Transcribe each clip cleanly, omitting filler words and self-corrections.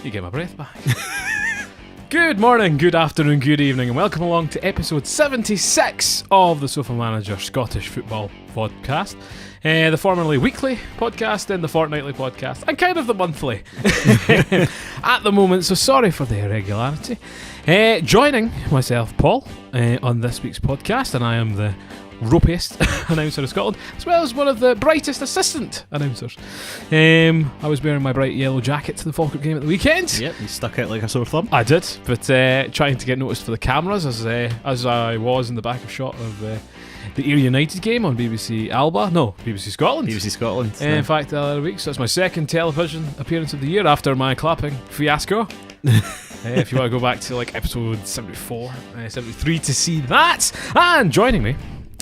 You get my breath back. Good morning, good afternoon, good evening, and welcome along to episode 76 of the Sofa Manager Scottish Football Podcast. The formerly weekly podcast, then the fortnightly podcast, and kind of the monthly at the moment, so sorry for the irregularity. Joining myself, Paul, on this week's podcast, and I am the ropiest announcer of Scotland, as well as one of the brightest assistant announcers. I was wearing my bright yellow jacket to the Falkirk game at the weekend. Yep, you stuck out like a sore thumb. I did, but trying to get noticed for the cameras as I was in the back of shot of the Ayr United game on BBC Alba. No, BBC Scotland. BBC Scotland. In fact, the other week, so that's my second television appearance of the year after my clapping fiasco. If you want to go back to like episode 74, 73 to see that. And joining me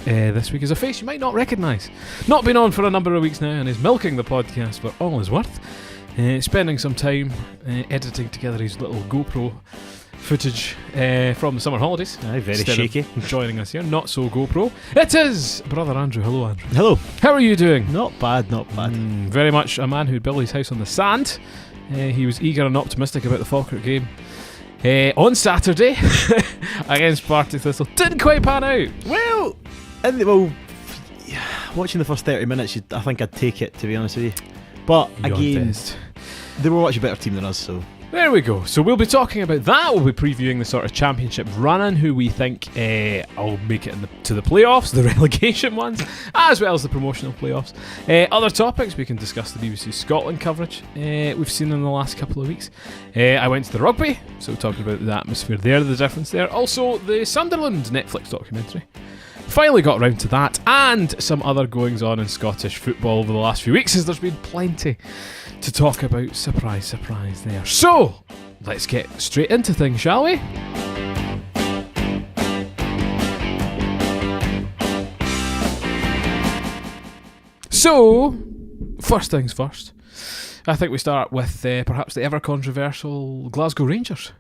this week is a face you might not recognise. Not been on for a number of weeks now and is milking the podcast for all his worth. Spending some time editing together his little GoPro footage from the summer holidays. Aye, very shaky. Joining us here, not so GoPro. It is brother Andrew. Hello, Andrew. Hello. How are you doing? Not bad, not bad. Very much a man who'd built his house on the sand. He was eager and optimistic about the Falkirk game on Saturday against Partick Thistle. Didn't quite pan out. Well, watching the first 30 minutes, I think I'd take it, to be honest with you. But again, they were a much better team than us, so there we go. So we'll be talking about that. We'll be previewing the sort of championship run-in, who we think will make it to the playoffs, the relegation ones, as well as the promotional playoffs. Other topics, we can discuss the BBC Scotland coverage we've seen in the last couple of weeks. I went to the rugby, so talking about the atmosphere there, the difference there. Also, the Sunderland Netflix documentary. Finally got around to that, and some other goings on in Scottish football over the last few weeks, as there's been plenty to talk about. Surprise, surprise there. So, let's get straight into things, shall we? So, first things first. I think we start with perhaps the ever controversial Glasgow Rangers.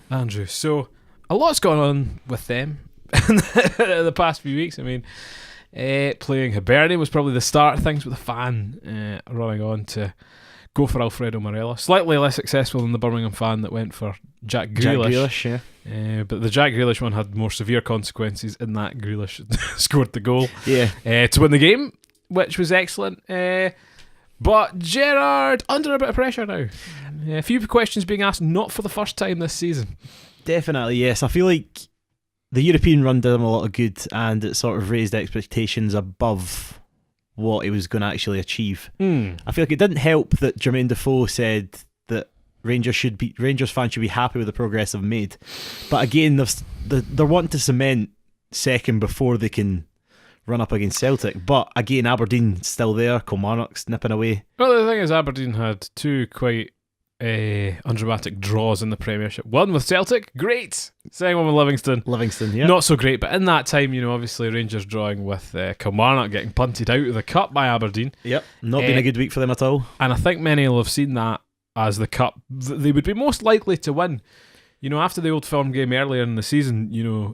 Andrew. So, a lot's gone on with them in the past few weeks. I mean, playing Hibernian was probably the start of things, with the fan running on to go for Alfredo Morelos. Slightly less successful than the Birmingham fan that went for Jack Grealish. But the Jack Grealish one had more severe consequences in that Grealish scored the goal to win the game, which was excellent. But Gerrard under a bit of pressure now. A few questions being asked, not for the first time this season. Definitely, yes. I feel like the European run did him a lot of good, and it sort of raised expectations above what he was going to actually achieve. I feel like it didn't help that Jermaine Defoe said that Rangers fans should be happy with the progress they've made. But again, they're wanting to cement second before they can run up against Celtic. But again, Aberdeen's still there, Kilmarnock's nipping away. Well, the thing is, Aberdeen had two quite undramatic draws in the Premiership. One with Celtic, great. Second one with Livingston, yeah, not so great. But in that time, obviously Rangers drawing with Kilmarnock, getting punted out of the Cup by Aberdeen. Yep, not been a good week for them at all. And I think many will have seen that as the Cup they would be most likely to win. After the Old Firm game earlier in the season,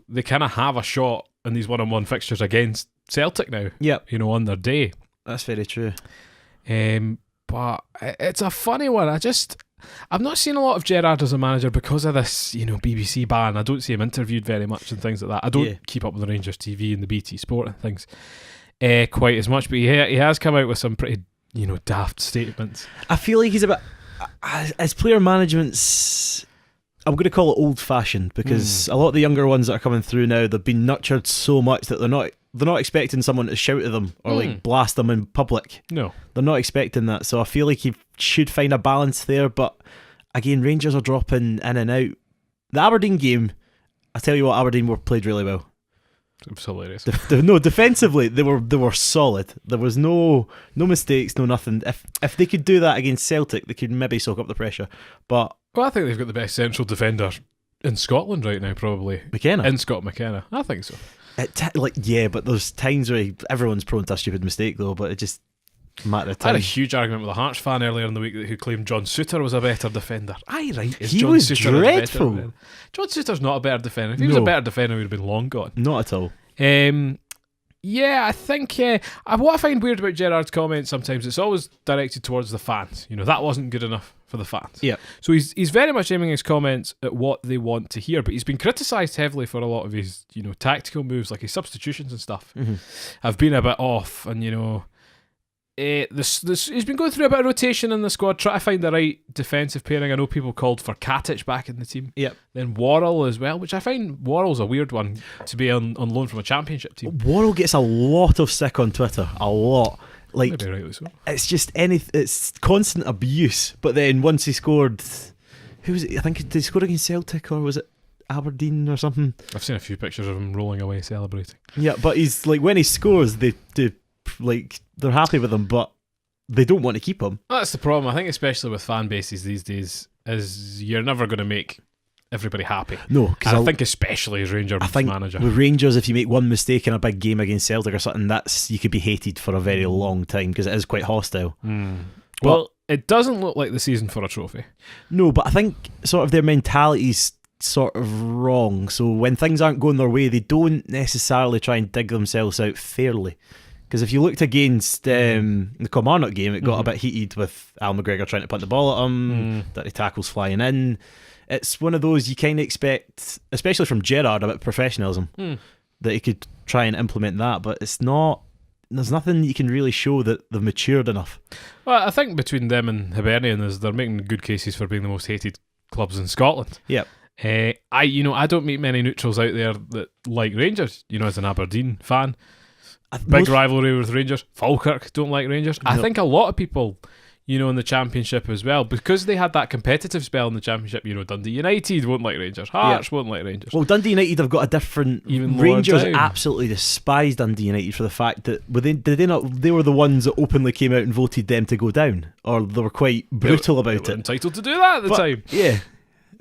they kind of have a shot in these one-on-one fixtures against Celtic now. Yep, on their day. That's very true. But it's a funny one. I've not seen a lot of Gerrard as a manager because of this, BBC ban. I don't see him interviewed very much and things like that. I don't keep up with the Rangers TV and the BT Sport and things quite as much, but he has come out with some pretty, daft statements. I feel like he's a bit, his player management's, I'm going to call it old-fashioned, because a lot of the younger ones that are coming through now, they've been nurtured so much that they're not expecting someone to shout at them or like blast them in public. No, they're not expecting that. So I feel like he should find a balance there. But again, Rangers are dropping in and out. The Aberdeen game, I tell you what, Aberdeen were played really well. It was hilarious. No, defensively they were solid. There was no mistakes, no nothing. If they could do that against Celtic, they could maybe soak up the pressure. But I think they've got the best central defender in Scotland right now, probably. McKenna. In Scott McKenna. I think so. But there's times where everyone's prone to a stupid mistake though, but it just matter of time. I had a huge argument with a Hearts fan earlier in the week who claimed John Souttar was a better defender. Aye, right. He was dreadful. John Souttar's not a better defender. If he was a better defender, he would have been long gone. Not at all. Yeah, I think what I find weird about Gerrard's comments sometimes, it's always directed towards the fans. That wasn't good enough for the fans. Yeah. So he's very much aiming his comments at what they want to hear, but he's been criticised heavily for a lot of his tactical moves, like his substitutions and stuff. Have been a bit off, and he's been going through a bit of rotation in the squad, trying to find the right defensive pairing. I know people called for Katic back in the team. Yep. Then Worrell as well, which I find Worrell's a weird one to be on loan from a championship team. Worrell gets a lot of stick on Twitter, a lot. Like, maybe rightly so. It's just it's constant abuse. But then once he scored, who was it? I think did he score against Celtic or was it Aberdeen or something? I've seen a few pictures of him rolling away celebrating. Yeah, but he's like, when he scores, they do. Like, they're happy with him, but they don't want to keep him. That's the problem. I think, especially with fan bases these days, is you're never going to make everybody happy. No, because I think especially as Rangers manager. With Rangers, if you make one mistake in a big game against Celtic or something, you could be hated for a very long time because it is quite hostile. Well, it doesn't look like the season for a trophy. No, but I think sort of their mentality's sort of wrong. So when things aren't going their way, they don't necessarily try and dig themselves out fairly. Because if you looked against the Kilmarnock game, it got a bit heated with Al McGregor trying to punt the ball at him, dirty tackles flying in. It's one of those you kind of expect, especially from Gerrard, a bit of professionalism, that he could try and implement that, but it's not. There's nothing you can really show that they've matured enough. Well, I think between them and Hibernian, they're making good cases for being the most hated clubs in Scotland. Yep. I don't meet many neutrals out there that like Rangers. As an Aberdeen fan. Big rivalry with Rangers. Falkirk don't like Rangers. No. I think a lot of people, in the Championship as well, because they had that competitive spell in the Championship, Dundee United won't like Rangers. Hearts won't like Rangers. Well, Dundee United have got a different... Even Rangers absolutely despise Dundee United for the fact that they were the ones that openly came out and voted them to go down, or they were quite brutal about they were it. Entitled to do that at the time. Yeah.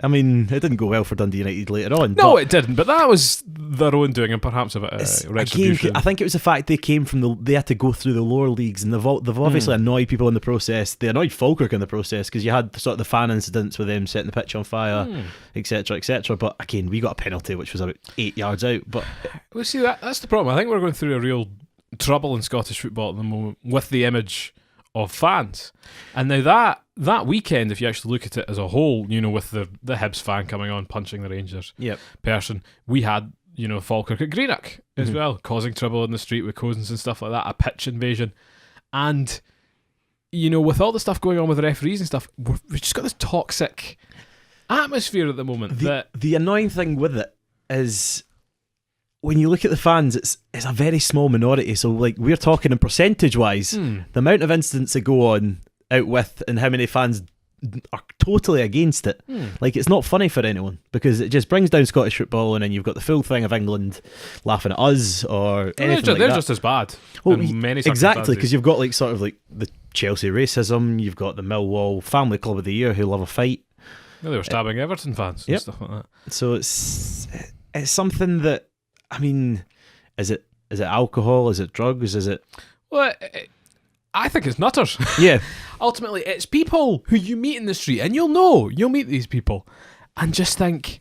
I mean, it didn't go well for Dundee United later on. No, it didn't, but that was their own doing and perhaps a bit of retribution. Again, I think it was the fact they had to go through the lower leagues, and they've obviously annoyed people in the process. They annoyed Falkirk in the process because you had sort of the fan incidents with them setting the pitch on fire, etc., etc. But again, we got a penalty which was about 8 yards out. But well, see, that's the problem. I think we're going through a real trouble in Scottish football at the moment with the image of fans. And now that weekend, if you actually look at it as a whole, with the Hibs fan coming on punching the Rangers person, we had Falkirk at Greenock as well, causing trouble in the street with Cousins and stuff like that, a pitch invasion. And with all the stuff going on with the referees and stuff, we've just got this toxic atmosphere at the moment. The annoying thing with it is, when you look at the fans, it's a very small minority. So, like, we're talking in percentage-wise, the amount of incidents that go on out with and how many fans are totally against it. Like, it's not funny for anyone because it just brings down Scottish football, and then you've got the full thing of England laughing at us or anything like that. They're just as bad. Well, many exactly, because you've got like sort of like the Chelsea racism, you've got the Millwall Family Club of the Year who love a fight. Yeah, they were stabbing Everton fans and stuff like that. So it's something that, I mean, is it alcohol? Is it drugs? Is it? Well, I think it's nutters. Yeah. Ultimately, it's people who you meet in the street, and you'll meet these people, and just think,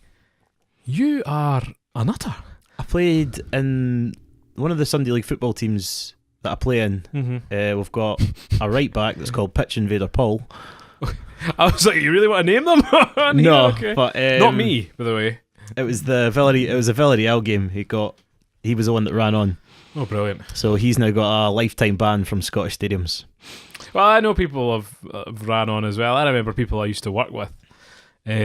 you are a nutter. I played in one of the Sunday League football teams that I play in. We've got a right back that's called Pitch Invader Paul. I was like, you really want to name them? No, okay. But not me, by the way. It was the Villarreal game. He was the one that ran on. Oh, brilliant! So he's now got a lifetime ban from Scottish stadiums. Well, I know people have ran on as well. I remember people I used to work with at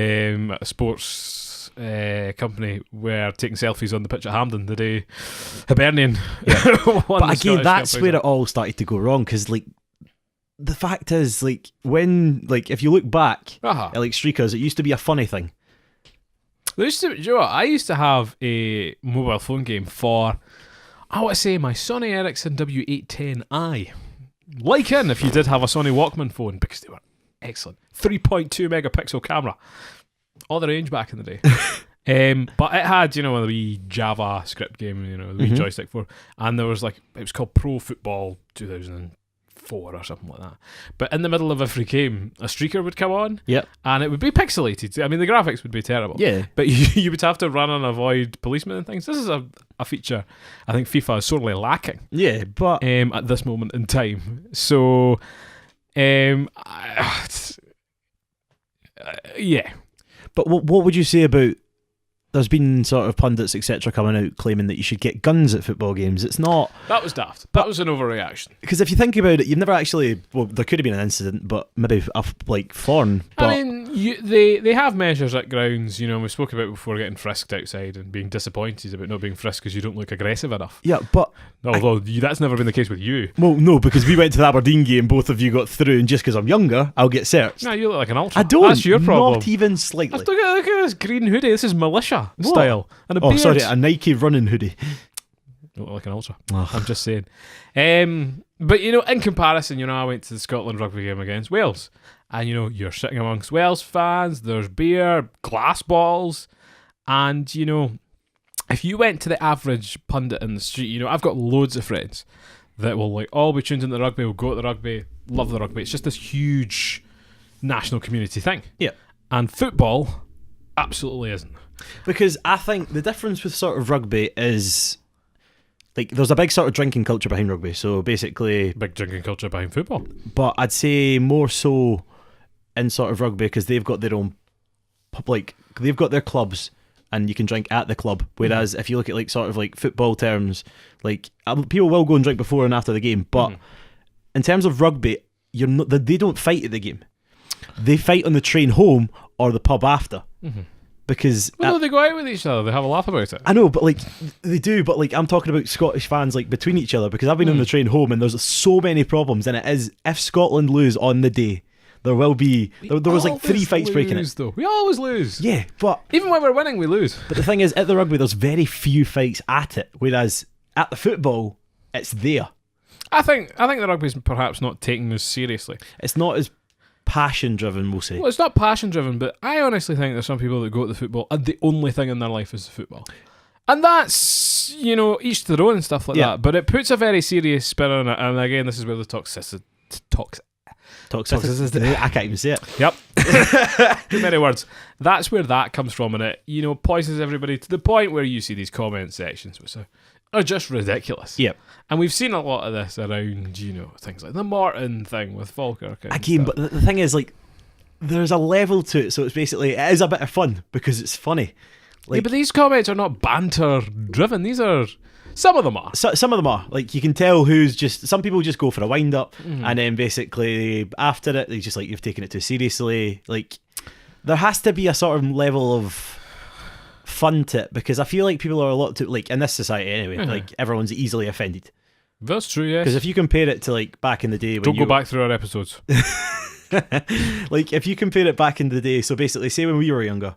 a sports company were taking selfies on the pitch at Hampden the day Hibernian. Yeah. But again, Scottish that's Cup where it all started to go wrong, because like the fact is, like, when, like, if you look back at like streakers, it used to be a funny thing. There used to, do you know what? I used to have a mobile phone game for, I want to say, my Sony Ericsson W810i. Like in if you did have a Sony Walkman phone, because they were excellent. 3.2 megapixel camera. All the range back in the day. But it had, a wee Java script game, the wee joystick for, and there was like, it was called Pro Football 2005 4 or something like that. But in the middle of every game, a streaker would come on, Yep. and it would be pixelated. I mean, the graphics would be terrible. Yeah. But you would have to run and avoid policemen and things. This is a feature I think FIFA is sorely lacking. Yeah, but At this moment in time. So, yeah. But what would you say about? There's been sort of pundits, etc., coming out claiming that you should get guns at football games. It's not. That was daft. That was an overreaction. Because if you think about it, you've never actually. Well, there could have been an incident, but maybe like foreign. But I mean, they have measures at grounds. We spoke about before getting frisked outside and being disappointed about not being frisked because you don't look aggressive enough. yeah, but Although that's never been the case with you. well, no, because we went to the Aberdeen game, both of you got through, and just because I'm younger, I'll get searched. No, you look like an ultra. I don't. That's your problem. Not even slightly. Look at this green hoodie. This is militia What? style. And a Oh, beard. sorry, a Nike running hoodie. You look like an ultra. Ugh. I'm just saying. But in comparison, I went to the Scotland rugby game against Wales, and you're sitting amongst Wales fans. There's beer, glass balls, and if you went to the average pundit in the street, I've got loads of friends that will all be tuned into the rugby, will go to the rugby, love the rugby. It's just this huge national community thing. Yeah. And football absolutely isn't. Because I think the difference with sort of rugby is like there's a big sort of drinking culture behind rugby. So basically, Big drinking culture behind football. but I'd say more so in sort of rugby because they've got their own they've got their clubs and you can drink at the club. Whereas if you look at like sort of like football terms, like people will go and drink before and after the game, but in terms of rugby, they don't fight at the game. They fight on the train home or the pub after. Because No, they go out with each other. They have a laugh about it. I know, but like they do, but like I'm talking about Scottish fans like between each other because I've been on the train home and there's so many problems, and it is if Scotland lose on the day, there will be there was like 3 fights breaking it. Though. We always lose. Yeah, but Even when we're winning, we lose. the thing is, at the rugby, there's very few fights at it, whereas at the football, it's there. I think the rugby's perhaps not taking this seriously. It's not as passion driven, we'll say. Well, it's not passion driven, but I honestly think there's some people that go to the football and the only thing in their life is the football. And that's, each to their own and stuff like that. But it puts a very serious spin on it. And again, this is where the toxicity. I can't even say it. Yep. Too many words. That's where that comes from, and it, poisons everybody to the point where you see these comment sections, which are just ridiculous. Yep. And we've seen a lot of this around, things like the Morton thing with Falkirk. Again, but the thing is, like, there's a level to it, so it's basically, it is a bit of fun because it's funny. Like, yeah, but these comments are not banter driven. These are, some of them are. Some of them are. Like, you can tell some people just go for a wind up, and then basically after it, they just like, you've taken it too seriously. Like, there has to be a sort of level of fun to it because I feel like people are a lot too, like, in this society anyway, like, everyone's easily offended. That's true, yes. Because if you compare it to like back in the day, when Don't go back through our episodes. like, if you compare it back in the day, so basically, say when we were younger,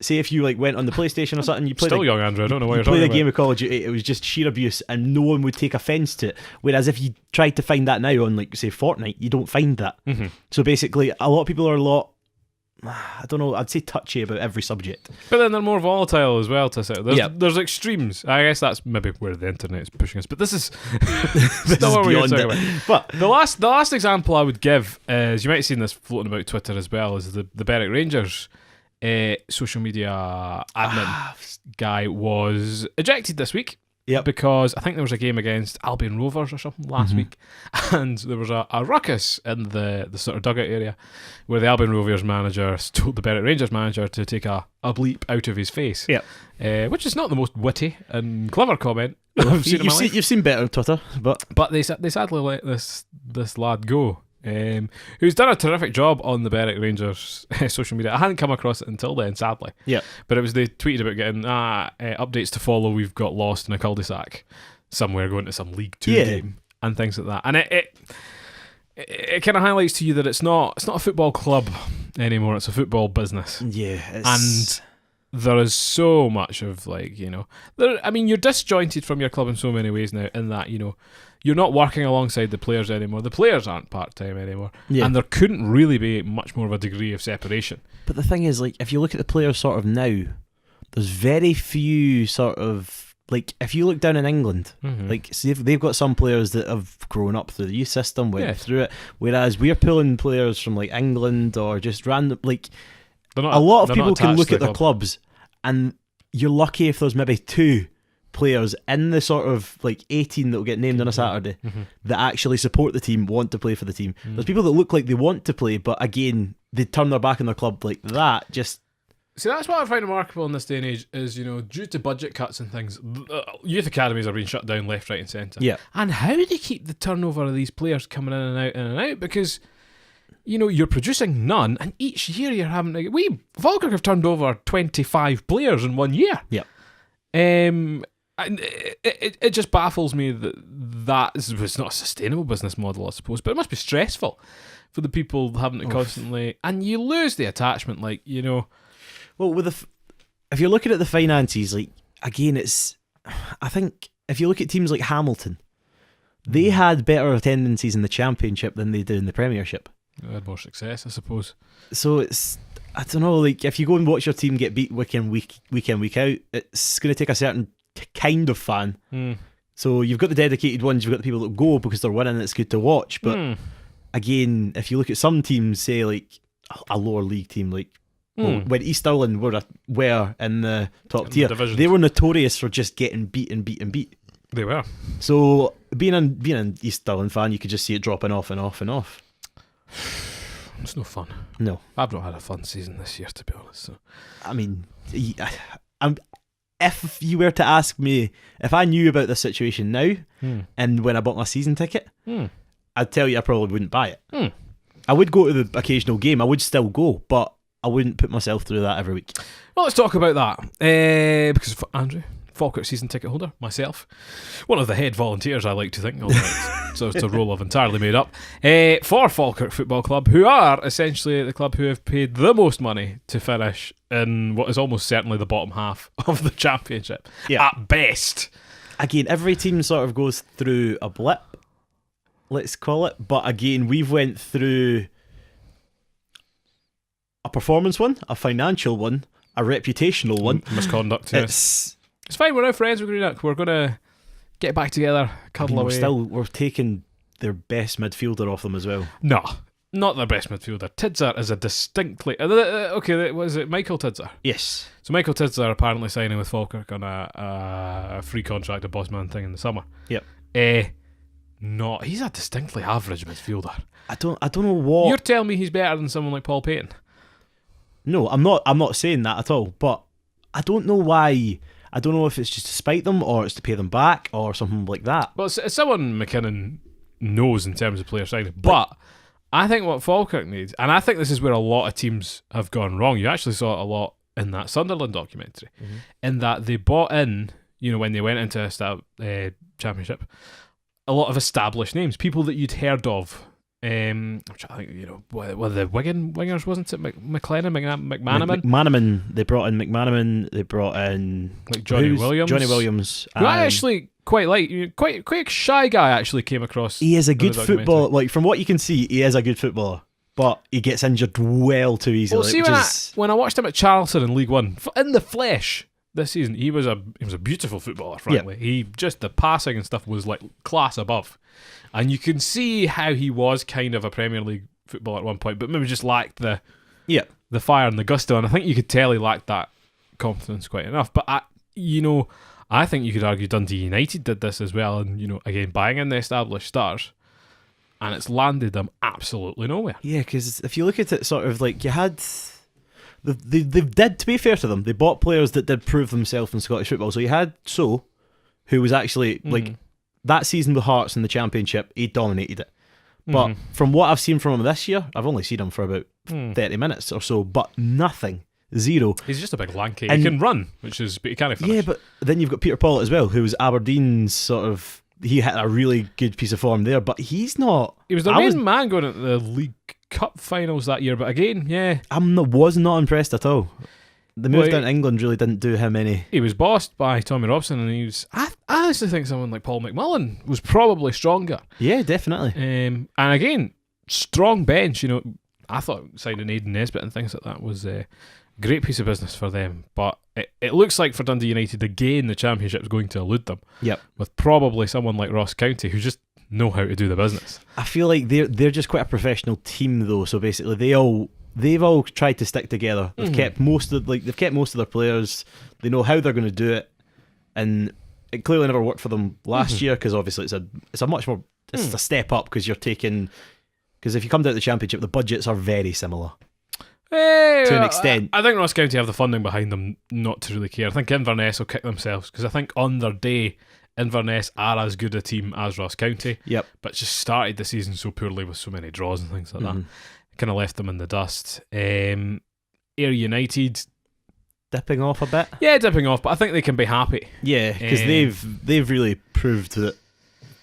say if you like went on the PlayStation or something, you played Still young, Andrew. I don't know what you're played talking a game about. of Call of Duty, it was just sheer abuse, and no one would take offence to it. Whereas if you tried to find that now on, like, say Fortnite, you don't find that. So basically, a lot of people are a lot, I don't know, I'd say touchy about every subject. But then they're more volatile as well to say. There's extremes. I guess that's maybe where the internet is pushing us. But this is not what we're talking about. But the last example I would give is, you might have seen this floating about Twitter as well, is the Berwick Rangers social media admin guy was ejected this week. Yep. Because I think there was a game against Albion Rovers or something last week, and there was a ruckus in the sort of dugout area where the Albion Rovers manager told the Berwick Rangers manager to take a bleep out of his face. Yep. Which is not the most witty and clever comment I've seen in my life. You've seen better on Twitter, But they sadly let this lad go. Who's done a terrific job on the Berwick Rangers social media. I hadn't come across it until then, sadly. Yeah. But it was, they tweeted about getting updates to follow. We've got lost in a cul-de-sac somewhere going to some League 2 game and things like that. And it kind of highlights to you that it's not a football club anymore. It's a football business. Yeah. And there is so much of, like, you're disjointed from your club in so many ways now, in that, you're not working alongside the players anymore. The players aren't part-time anymore. Yeah. And there couldn't really be much more of a degree of separation. But the thing is, like, if you look at the players sort of now, there's very few sort of like if you look down in England, like see if they've got some players that have grown up through the youth system, went through it, whereas we're pulling players from like England or just random. Like a lot of people can look at their clubs, and you're lucky if there's maybe 2 players in the sort of like 18 that will get named on a Saturday that actually support the team, want to play for the team. There's people that look like they want to play, but again, they turn their back on their club like that. Just see, that's what I find remarkable in this day and age is, due to budget cuts and things, youth academies are being shut down left, right and centre. Yeah. And how do you keep the turnover of these players coming in and out? Because, you're producing none, and each year you're having to... Falkirk have turned over 25 players in 1 year. Yeah. And it just baffles me that it's not a sustainable business model, I suppose, but it must be stressful for the people having to constantly... And you lose the attachment, Well, if you're looking at the finances, like again, I think if you look at teams like Hamilton, they had better attendances in the Championship than they do in the Premiership. They had more success, I suppose. So I don't know, like if you go and watch your team get beat week in, week out, it's going to take a certain kind of fan. So you've got the dedicated ones, you've got the people that go because they're winning, it's good to watch. But again, if you look at some teams, say like a lower league team, like when East Stirling were in the top tier, they were notorious for just getting beat. They were. So being an East Stirling fan, you could just see it dropping off and off and off. It's no fun. No, I've not had a fun season this year, to be honest. So, I mean, if you were to ask me if I knew about this situation now, and when I bought my season ticket, I'd tell you I probably wouldn't buy it. I would go to the occasional game. I would still go, but I wouldn't put myself through that every week. Well, let's talk about that. Because Andrew, Falkirk season ticket holder, myself, one of the head volunteers, I like to think, so it's a role I've entirely made up, for Falkirk Football Club, who are essentially the club who have paid the most money to finish in what is almost certainly the bottom half of the Championship, at best. Again, every team sort of goes through a blip, let's call it, but again, we've went through a performance one, a financial one, a reputational one. Misconduct, yes. It's fine, we're now friends with Greenock. We're going to get back together, cuddle away. We're taking their best midfielder off them as well. No, not their best midfielder. Tidser is a distinctly... okay, was it Michael Tidser? Yes. So Michael Tidser apparently signing with Falkirk on a free contract, a boss man thing in the summer. Yep. He's a distinctly average midfielder. I don't know what... You're telling me he's better than someone like Paul Payton? No, I'm not saying that at all, but I don't know why. I don't know if it's just to spite them or it's to pay them back or something like that. Well, it's someone McKinnon knows in terms of player signing, but I think what Falkirk needs, and I think this is where a lot of teams have gone wrong, you actually saw it a lot in that Sunderland documentary, in that they bought in, when they went into Championship, a lot of established names, people that you'd heard of. Which I think, were the Wigan wingers, wasn't it? McLennan, McManaman? McManaman, they brought in McManaman, they brought in like Johnny Williams. Who I actually quite like. Quite a shy guy, actually came across. He is a good footballer. Like, from what you can see, he is a good footballer. But he gets injured well too easily. Well, see, when I watched him at Charlton in League One, in the flesh, this season, he was a beautiful footballer, frankly. Yeah. The passing and stuff was like class above. And you can see how he was kind of a Premier League footballer at one point, but maybe just lacked the fire and the gusto. And I think you could tell he lacked that confidence quite enough. But I think you could argue Dundee United did this as well. And again, buying in the established stars, and it's landed them absolutely nowhere. Yeah, because if you look at it, sort of like you had. They did, to be fair to them, they bought players that did prove themselves in Scottish football. So you had who was actually like that season with Hearts in the Championship, he dominated it. But from what I've seen from him this year, I've only seen him for about 30 minutes or so, but nothing. Zero. He's just a big lanky. He can run, but he can't finish. Yeah, but then you've got Peter Pawlett as well, who was Aberdeen's sort of... He had a really good piece of form there, but he's not... He was the main man going into the League Cup finals that year, but again, was not impressed at all. The move down to England really didn't do him any... He was bossed by Tommy Robson, and he was... I honestly think someone like Paul McMullen was probably stronger. Yeah, definitely. And again, strong bench, I thought signing Aidan Nesbitt and things like that was Great piece of business for them, but it looks like for Dundee United again the Championship's going to elude them. Yep. With probably someone like Ross County who just know how to do the business. I feel like they're just quite a professional team though. So basically, they've all tried to stick together. They've kept most of their players. They know how they're going to do it, and it clearly never worked for them last year because obviously it's a much more it's a step up because if you come down to the Championship, the budgets are very similar. To an extent. I think Ross County have the funding behind them not to really care. I think Inverness will kick themselves because I think on their day Inverness are as good a team as Ross County. Yep. But just started the season so poorly with so many draws and things like that. Kind of left them in the dust. Ayr United dipping off a bit. Yeah, dipping off, but I think they can be happy. Yeah, because they've really proved that.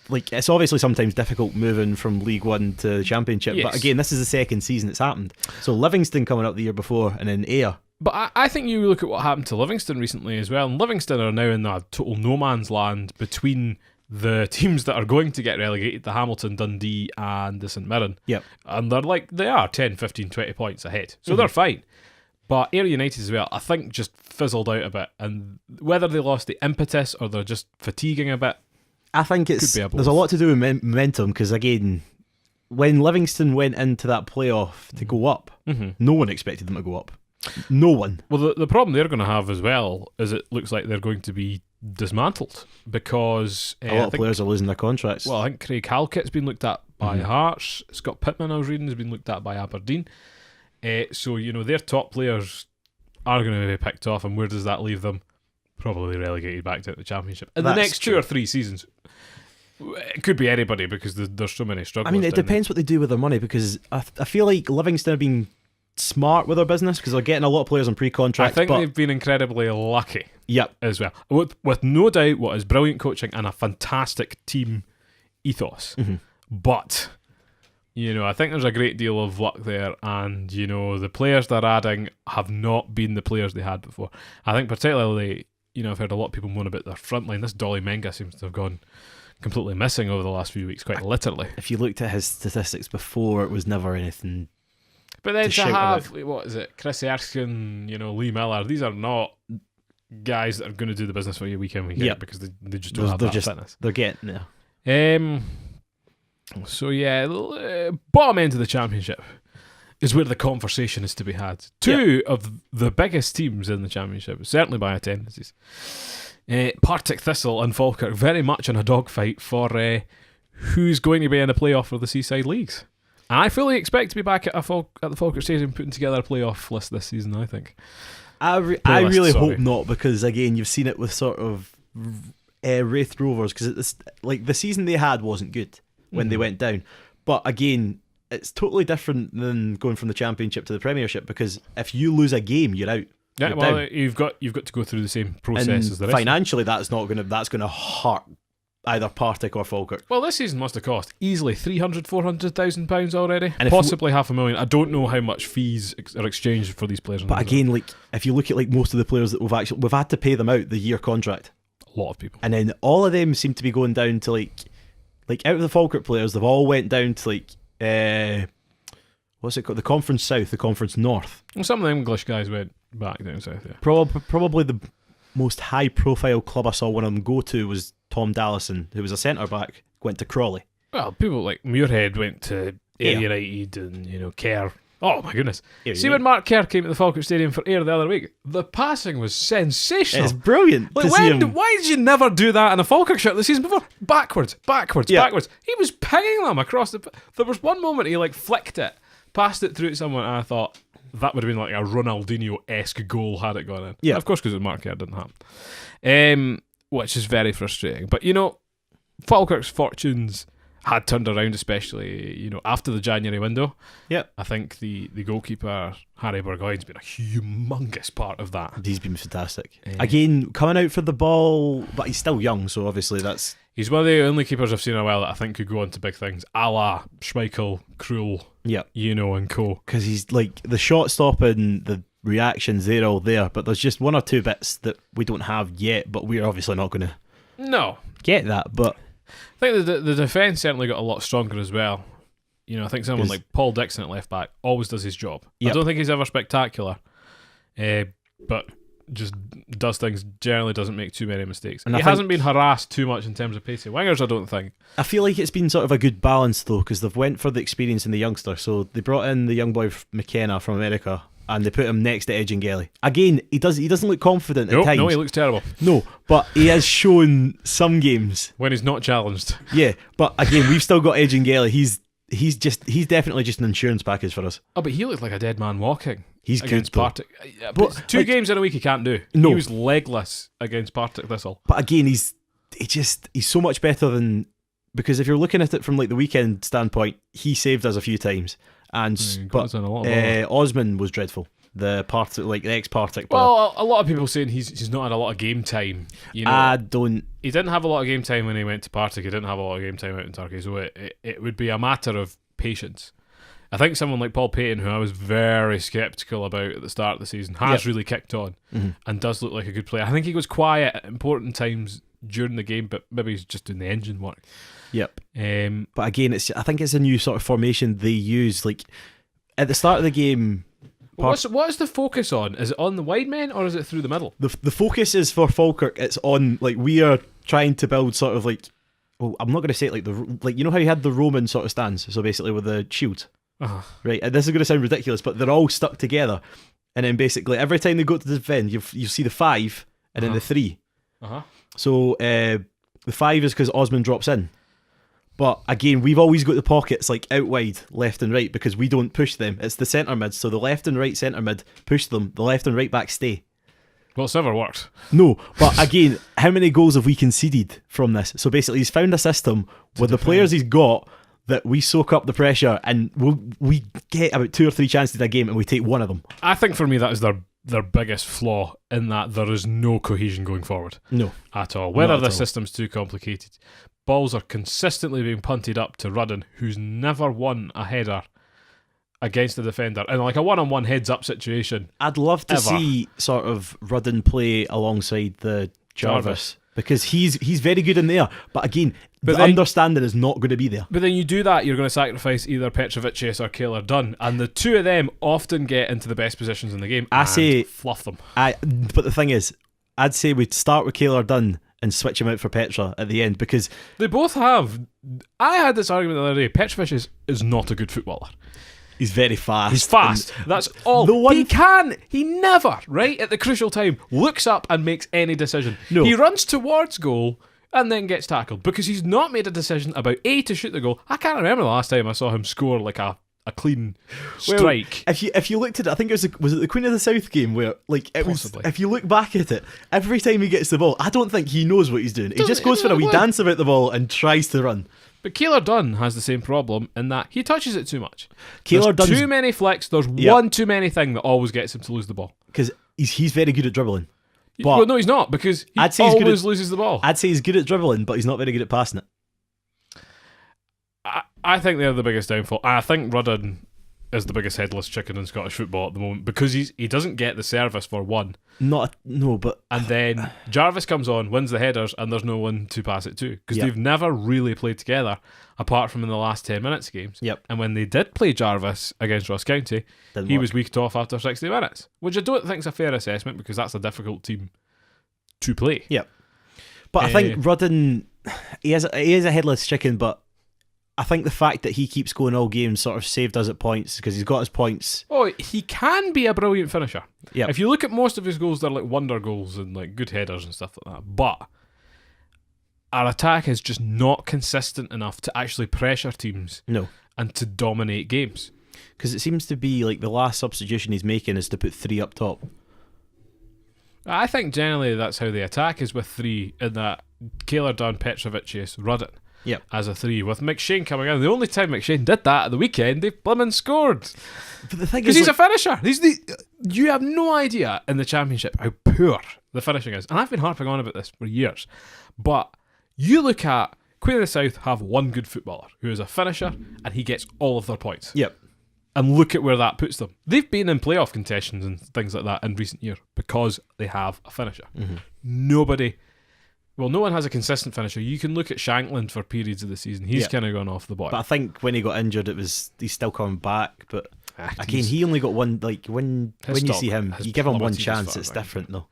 Like, it's obviously sometimes difficult moving from League One to the Championship, but again, this is the second season it's happened. So Livingston coming up the year before, and then Ayr. But I think you look at what happened to Livingston recently as well, and Livingston are now in that total no man's land between the teams that are going to get relegated, the Hamilton, Dundee and the St Mirren. Yep. And they are 10, 15, 20 points ahead. So they're fine. But Ayr United as well, I think just fizzled out a bit, and whether they lost the impetus or they're just fatiguing a bit, I think there's a lot to do with momentum because, again, when Livingston went into that playoff to go up, no one expected them to go up. No one. Well, the problem they're going to have as well is it looks like they're going to be dismantled because a lot of players are losing their contracts. Well, I think Craig Halkett's been looked at by Hearts. Scott Pittman, I was reading, has been looked at by Aberdeen. So, their top players are going to be picked off, and where does that leave them? Probably relegated back to the Championship in the next 2 or 3 seasons. It could be anybody because there's so many struggles. I mean, it depends what they do with their money because I feel like Livingston have been smart with their business because they're getting a lot of players on pre-contract. I think they've been incredibly lucky. Yep. As well, with no doubt what is brilliant coaching and a fantastic team ethos. But I think there's a great deal of luck there, and the players they're adding have not been the players they had before. I think particularly, I've heard a lot of people moan about their front line. This Dolly Menga seems to have gone completely missing over the last few weeks, quite literally. If you looked at his statistics before, it was never anything. But then to have, what is it, Chris Erskine, Lee Miller, these are not guys that are going to do the business for you week in, week out because they just don't have that fitness. They're getting there. So yeah, bottom end of the Championship is where the conversation is to be had. Two of the biggest teams in the Championship, certainly by attendances, Partick Thistle and Falkirk, very much in a dogfight for who's going to be in the playoff for the Seaside Leagues. And I fully expect to be back at the Falkirk Stadium putting together a playoff list this season, I think. I really hope not, because again, you've seen it with sort of Wraith Rovers, because the season they had wasn't good when they went down. But again, it's totally different than going from the Championship to the Premiership, because if you lose a game, you're out. Yeah, you've got to go through the same process as the rest. Financially, that's going to hurt either Partick or Falkirk. Well, this season must have cost easily £300,000-400,000 already, and possibly $500,000. I don't know how much fees are exchanged for these players. But again, if you look at most of the players that we've had to pay them out the year contract. A lot of people, and then all of them seem to be going down to like out of the Falkirk players, they've all went down to what's it called? The Conference South, the Conference North. Well, some of the English guys went back down south. Yeah, probably the most high-profile club I saw one of them go to was Tom Dallison, who was a centre back, went to Crawley. Well, people like Muirhead went to Ayr United and Kerr. Oh my goodness! See when Mark Kerr came to the Falkirk Stadium for Ayr the other week, the passing was sensational. It's brilliant. Why did you never do that in a Falkirk shirt the season before? Backwards. He was pinging them across the. There was one moment he flicked it, passed it through to someone, and I thought that would have been like a Ronaldinho-esque goal had it gone in. Yeah, of course, because Mark Kerr didn't happen. Which is very frustrating. But Falkirk's fortunes had turned around, especially after the January window. Yep. I think the goalkeeper Harry Burgoyne's been a humongous part of that. He's been fantastic. Again, coming out for the ball, but he's still young, so obviously he's one of the only keepers I've seen in a while that I think could go on to big things, a la Schmeichel, Krul, and co. Because he's the shot stop and the reactions, they're all there, but there's just one or two bits that we don't have yet, but we're obviously not going to get that. But I think the defence certainly got a lot stronger as well. I think someone like Paul Dixon at left back always does his job. I don't think he's ever spectacular, but just does things, generally doesn't make too many mistakes. And he hasn't been harassed too much in terms of pacey wingers, I don't think. I feel like it's been sort of a good balance though, because they've went for the experience in the youngster. So they brought in the young boy McKenna from America, and they put him next to Edgingelly. Again, he doesn't look confident at times. No, he looks terrible. No, but he has shown some games when he's not challenged. Yeah, but again, we've still got Edgingelly. He's definitely just an insurance package for us. Oh, but he looked like a dead man walking. He's good, Partick. But 2 games in a week he can't do. No. He was legless against Partick Thistle. But again, he's so much better than, because if you're looking at it from like the weekend standpoint, he saved us a few times, and but Osman was dreadful. The ex-Partick player. Well, a lot of people saying he's not had a lot of game time. You know, he didn't have a lot of game time when he went to Partick. He didn't have a lot of game time out in Turkey. So it would be a matter of patience. I think someone like Paul Payton, who I was very sceptical about at the start of the season, has really kicked on and does look like a good player. I think he was quiet at important times during the game, but maybe he's just doing the engine work. Yep. But again, I think it's a new sort of formation they use. Like at the start of the game. What is the focus on? Is it on the wide men or is it through the middle? The focus is for Falkirk. It's on, like, we are trying to build sort of like, well, I'm not going to say it like you know how you had the Roman sort of stance, so basically with the shield, right? And this is going to sound ridiculous, but they're all stuck together, and then basically every time they go to defend, you see the 5 and then the 3. So the 5 is because Osman drops in. But again, we've always got the pockets like out wide, left and right, because we don't push them. It's the centre mid, so the left and right centre mid push them, the left and right back stay. Well, it's never worked. No, but again, how many goals have we conceded from this? So basically, he's found a system with the players he's got that we soak up the pressure, and we get about 2 or 3 chances a game and we take one of them. I think for me that is their biggest flaw, in that there is no cohesion going forward. No. At all. Whether the system's too complicated. Balls are consistently being punted up to Rudden, who's never won a header against the defender in like a one-on-one heads-up situation. I'd love to see sort of Rudden play alongside the Jarvis. Because he's very good in there. But again, understanding is not going to be there. But then you do that, you're going to sacrifice either Petrovicius or Kaylor Dunn, and the 2 of them often get into the best positions in the game fluff them. But the thing is, I'd say we'd start with Kaylor Dunn and switch him out for Petra at the end, because they both have. I had this argument the other day. Petrovicius is not a good footballer. He's very fast. He's fast. That's all. He never, right at the crucial time, looks up and makes any decision. No. He runs towards goal and then gets tackled because he's not made a decision about to shoot the goal. I can't remember the last time I saw him score like a clean strike. Well, if you looked at it, I think was it the Queen of the South game where like it Possibly. was. If you look back at it, every time he gets the ball, I don't think he knows what he's doing. He just goes for a wee dance about the ball and tries to run. But Kaylor Dunn has the same problem in that he touches it too much. There's too many flicks. There's one too many thing that always gets him to lose the ball. Because he's very good at dribbling. But well, no, he's not, because he always loses the ball. I'd say he's good at dribbling, but he's not very good at passing it. I think they're the biggest downfall. I think Rudden is the biggest headless chicken in Scottish football at the moment, because he doesn't get the service for one. And then Jarvis comes on, wins the headers, and there's no one to pass it to, because they've never really played together apart from in the last 10 minutes games. And when they did play Jarvis against Ross County, he was weeked off after 60 minutes, which I don't think is a fair assessment, because that's a difficult team to play. But I think Rudden, he is a headless chicken, but I think the fact that he keeps going all games sort of saved us at points, because he's got his points. Oh, he can be a brilliant finisher. Yep. If you look at most of his goals, they're like wonder goals and like good headers and stuff like that. But our attack is just not consistent enough to actually pressure teams. No. And to dominate games. Because it seems to be like the last substitution he's making is to put 3 up top. I think generally that's how the attack is with 3, in that Kaylor Dunn, Petrovicius, Rudden. As a 3, with McShane coming in. The only time McShane did that at the weekend, they blimmin' scored. But the thing is, because he's a finisher. You have no idea in the Championship how poor the finishing is. And I've been harping on about this for years. But you look at Queen of the South have one good footballer who is a finisher, and he gets all of their points. And look at where that puts them. They've been in playoff contentions and things like that in recent years because they have a finisher. No one has a consistent finisher. You can look at Shankland for periods of the season. He's kind of gone off the boil. But I think when he got injured, he's still coming back. But Again, he only got one. Like when you see him, you give him one chance. It's different though.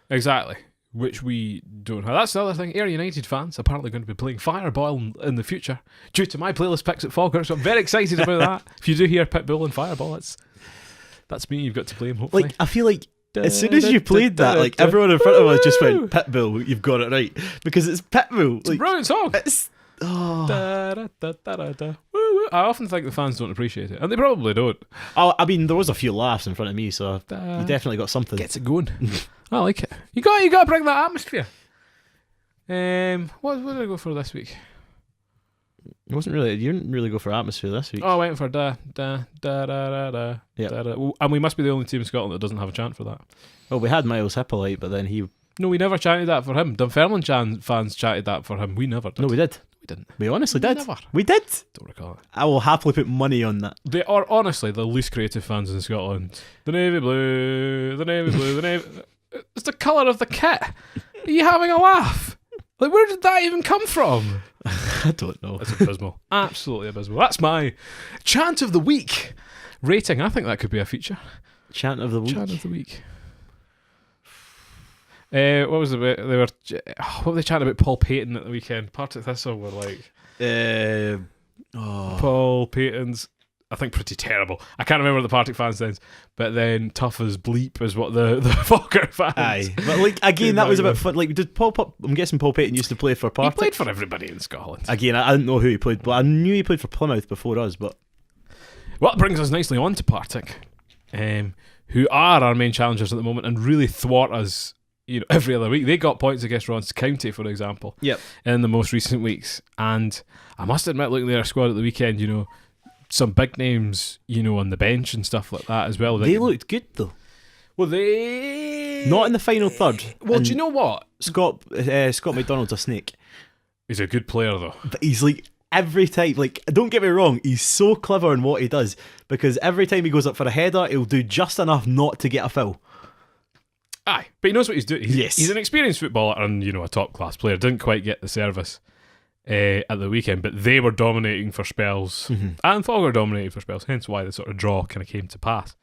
Exactly. Which we don't have. That's the other thing. Ayr United fans apparently going to be playing Fireball in the future due to my playlist picks at Falkirk. So I'm very excited about that. If you do hear Pitbull and Fireball, that's me. You've got to play him. Hopefully, I feel like as soon as you played that, everyone in front of us just went Pitbull. You've got it right because it's Pitbull. It's a brilliant song. It's I often think the fans don't appreciate it, and they probably don't. I mean, there was a few laughs in front of me, so you definitely got something. Gets it going. I like it. You got to bring that atmosphere. What did I go for this week? It wasn't really. You didn't really go for atmosphere this week. Oh, I went for da da da da da. Yeah. And we must be the only team in Scotland that doesn't have a chant for that. Well, we had Miles Hippolyte, but then he. No, we never chanted that for him. Dunfermline fans chanted that for him. We never did. No, we did. We didn't. We honestly did. Never. We did. Don't recall it. I will happily put money on that. They are honestly the least creative fans in Scotland. The navy blue, the navy blue, the navy. It's the colour of the kit. Are you having a laugh? Like, where did that even come from? I don't know. It's abysmal. Absolutely abysmal. That's my chant of the week rating. I think that could be a feature. Chant of the week. Chant of the week. What was the bit? What were they chanting about Paul Payton at the weekend? Partick Thistle were like, Paul Payton's, I think, pretty terrible. I can't remember what the Partick fans said, but then tough as bleep is what the Falkirk fans. Aye, but like again, that was a bit fun. Like, did I'm guessing Paul Payton used to play for Partick. He played for everybody in Scotland. Again, I didn't know who he played, but I knew he played for Plymouth before us. But well, that brings us nicely on to Partick, who are our main challengers at the moment and really thwart us. Every other week. They got points against Ross County, for example, in the most recent weeks. And I must admit, looking at their squad at the weekend, some big names, on the bench and stuff like that as well. They looked good, though. Well, they... Not in the final third. Well, do you know what? Scott McDonald's a snake. He's a good player, though. But he's like... Every time, don't get me wrong, he's so clever in what he does, because every time he goes up for a header, he'll do just enough not to get a foul. Aye, but he knows what he's doing. Yes. He's an experienced footballer and, a top-class player. Didn't quite get the service at the weekend, but they were dominating for spells, and Falkirk dominated for spells, hence why the sort of draw kind of came to pass.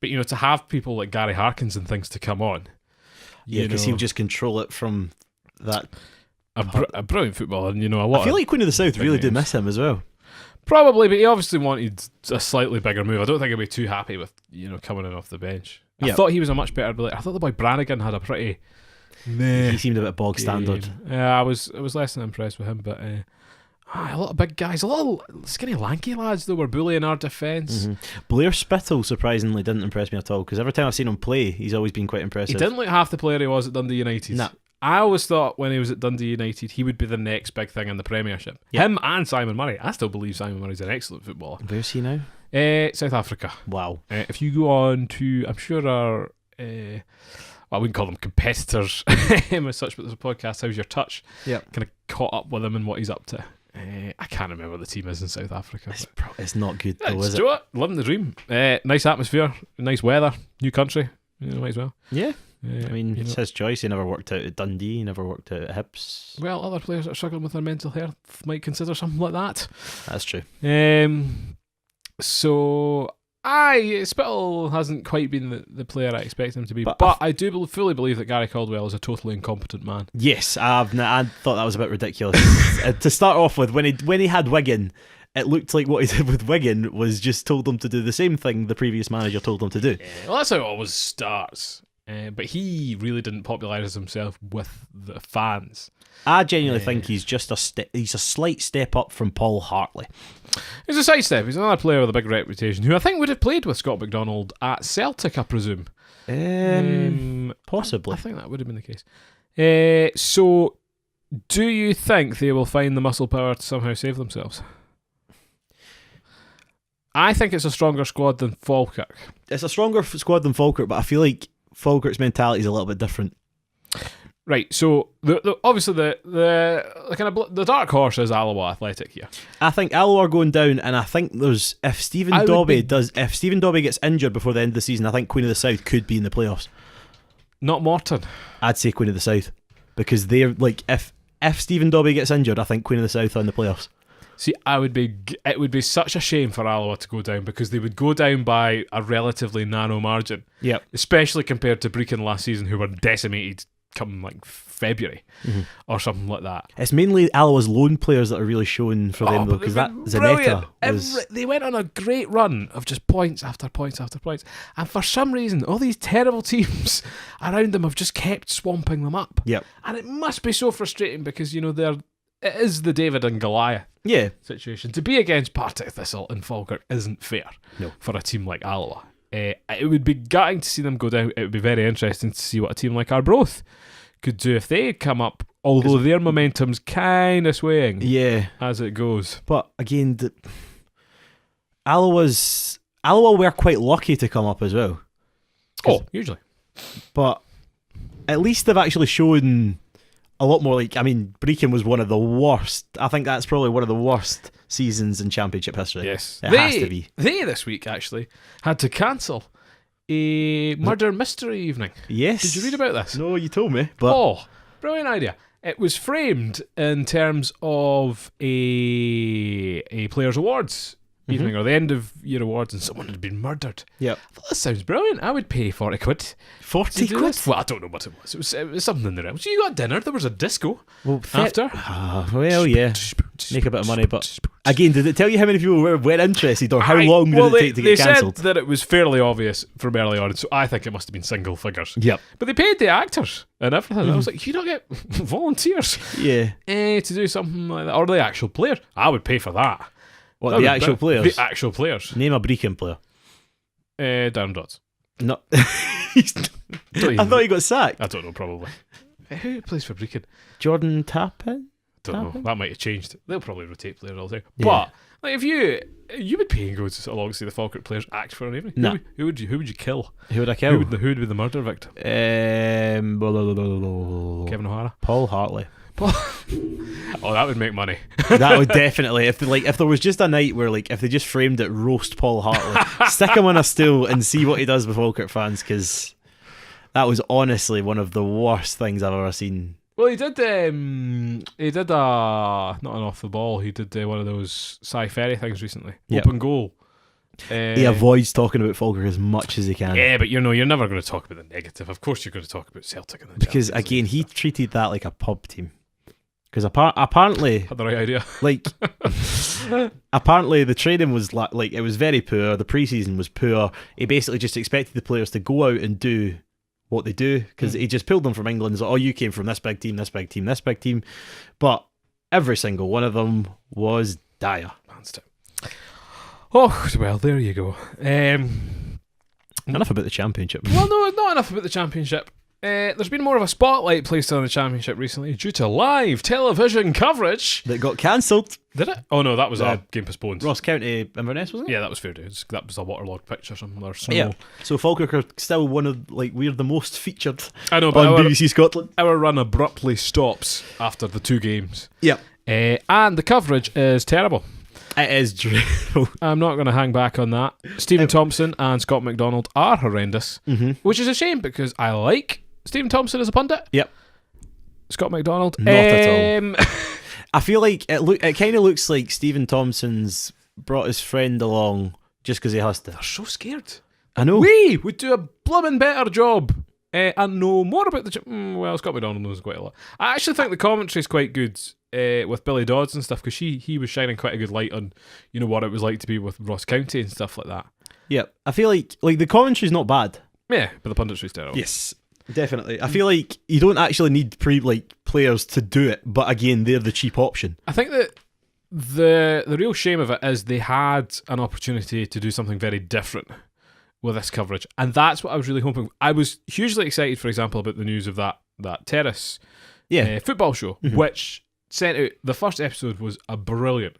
But, to have people like Gary Harkins and things to come on... Yeah, because he would just control it from that... A brilliant footballer, and, a lot I feel like Queen of the South really do miss him as well. Probably, but he obviously wanted a slightly bigger move. I don't think he'd be too happy with, coming in off the bench. I thought he was a much better player. I thought the boy Brannigan had a pretty... He seemed a bit bog standard. Yeah, I was less than impressed with him, but a lot of big guys, a lot of skinny lanky lads though were bullying our defence. Blair Spittle surprisingly didn't impress me at all, because every time I've seen him play, he's always been quite impressive. He didn't look half the player he was at Dundee United. Nah. I always thought when he was at Dundee United he would be the next big thing in the Premiership. Yep. Him and Simon Murray. I still believe Simon Murray's an excellent footballer. Where's he now? South Africa. Wow. If you go on to, I'm sure our I wouldn't call them competitors as such, but there's a podcast, How's Your Touch? Yep. Kind of caught up with him and what he's up to. I can't remember what the team is in South Africa. It's not good though, is it? Living the dream. Nice atmosphere, nice weather, new country. Might as well. Yeah. I mean, it's his choice. He never worked out at Dundee. He never worked out at Hibs. Well, other players that are struggling with their mental health might consider something like that. That's true. So, Spittle hasn't quite been the player I expect him to be, but I do fully believe that Gary Caldwell is a totally incompetent man. Yes, I thought that was a bit ridiculous. To start off with, when he had Wigan, it looked like what he did with Wigan was just told them to do the same thing the previous manager told them to do. Yeah, well, that's how it always starts. But he really didn't popularise himself with the fans. I genuinely think he's just he's a slight step up from Paul Hartley. He's a sidestep. He's another player with a big reputation who I think would have played with Scott McDonald at Celtic, I presume. Possibly. I think that would have been the case. So, do you think they will find the muscle power to somehow save themselves? I think it's a stronger squad than Falkirk. It's a stronger squad than Falkirk, but I feel like Falkirk's mentality is a little bit different. Right, so obviously the dark horse is Alloa Athletic here. I think Alloa are going down, and I think if Stephen Dobbie gets injured before the end of the season, I think Queen of the South could be in the playoffs. Not Morton. I'd say Queen of the South, because they're like if Stephen Dobbie gets injured, I think Queen of the South are in the playoffs. See, it would be such a shame for Alloa to go down, because they would go down by a relatively narrow margin. Yep. Especially compared to Brecon last season, who were decimated come like February or something like that. It's mainly Alloa's loan players that are really showing for them, though, because that Zanetta was... They went on a great run of just points after points after points, and for some reason, all these terrible teams around them have just kept swamping them up. Yep. And it must be so frustrating, because, you know, it is the David and Goliath situation. To be against Partick Thistle and Falkirk isn't fair for a team like Alloa. It would be gutting to see them go down. It would be very interesting to see what a team like Arbroath could do if they come up, although their momentum's kind of swaying as it goes. But again, Alloa were quite lucky to come up as well. Oh, usually. But at least they've actually shown a lot more. Like, I mean, Brecon was one of the worst. I think that's probably one of the worst seasons in Championship history. Yes. It has to be. They, this week, actually, had to cancel a murder mystery evening. Yes. Did you read about this? No, you told me. But brilliant idea. It was framed in terms of a Players' Awards evening, or the end of year awards, and someone had been murdered. Yep. I thought, that sounds brilliant. I would pay 40 quid. 40 quid? This. Well, I don't know what it was. It was something in the realm. So you got dinner, there was a disco after. Well, yeah. Make a bit of money, but again, did it tell you how many people were interested, or how long did it take to get cancelled? They said that it was fairly obvious from early on, so I think it must have been single figures. Yep. But they paid the actors and everything. I was like, you don't get volunteers to do something like that, or the actual players. I would pay for that. What, the actual players? The actual players. Name a Brecon player. Darren Dodds. No. I thought he got sacked. I don't know, probably. Who plays for Brecon? Jordan Tappin? Don't know. That might have changed. They'll probably rotate players all the time. Yeah. But like, if you would pay and go to along to see the Falkirk players act for an evening. No. Who would you kill? Who would I kill? Who would be the murder victim? Kevin O'Hara. Paul Hartley. Oh, that would make money. That would definitely. If there was just a night where, like, if they just framed it, roast Paul Hartley, stick him on a stool and see what he does with Falkirk fans, because that was honestly one of the worst things I've ever seen. Well, he did not an off the ball. He did one of those Cy Ferry things recently. Yep. Open goal. He avoids talking about Falkirk as much as he can. Yeah, but you're never going to talk about the negative. Of course, you're going to talk about Celtic and the because Champions again, he treated that like a pub team. Because apparently, had the right idea. Like, apparently the training was like it was very poor. The preseason was poor. He basically just expected the players to go out and do what they do, because he just pulled them from England. He's like, oh, you came from this big team, this big team, this big team. But every single one of them was dire. Oh, well, there you go. Enough about the Championship. Well, no, not enough about the Championship. There's been more of a spotlight placed on the Championship recently due to live television coverage that got cancelled. Did it? Oh no, that was a game postponed. Ross County Inverness, wasn't it? Yeah, that was fair dues. That was a waterlogged pitch or something, or snow. Yeah. So Falkirk are still one of, like, we're the most featured. I know, but on BBC Scotland. Our run abruptly stops after the 2 games. Yeah. And the coverage is terrible. It is dreadful. I'm not going to hang back on that. Stephen Thompson and Scott McDonald are horrendous, which is a shame, because I like Stephen Thompson as a pundit. Yep. Scott McDonald, not at all. I feel like it kind of looks like Stephen Thompson's brought his friend along just because he has to. They're so scared. I know. We would do a blooming better job and know more about the... well, Scott McDonald knows quite a lot. I actually think the commentary's quite good with Billy Dodds and stuff, because he was shining quite a good light on, you know, what it was like to be with Ross County and stuff like that. Yeah, I feel like the commentary's not bad. Yeah, but the punditry's terrible. Yes, definitely. I feel like you don't actually need players to do it, but again, they're the cheap option. I think that the real shame of it is they had an opportunity to do something very different with this coverage, and that's what I was really hoping. I was hugely excited, for example, about the news of that Terrace football show, which sent out, the first episode was a brilliant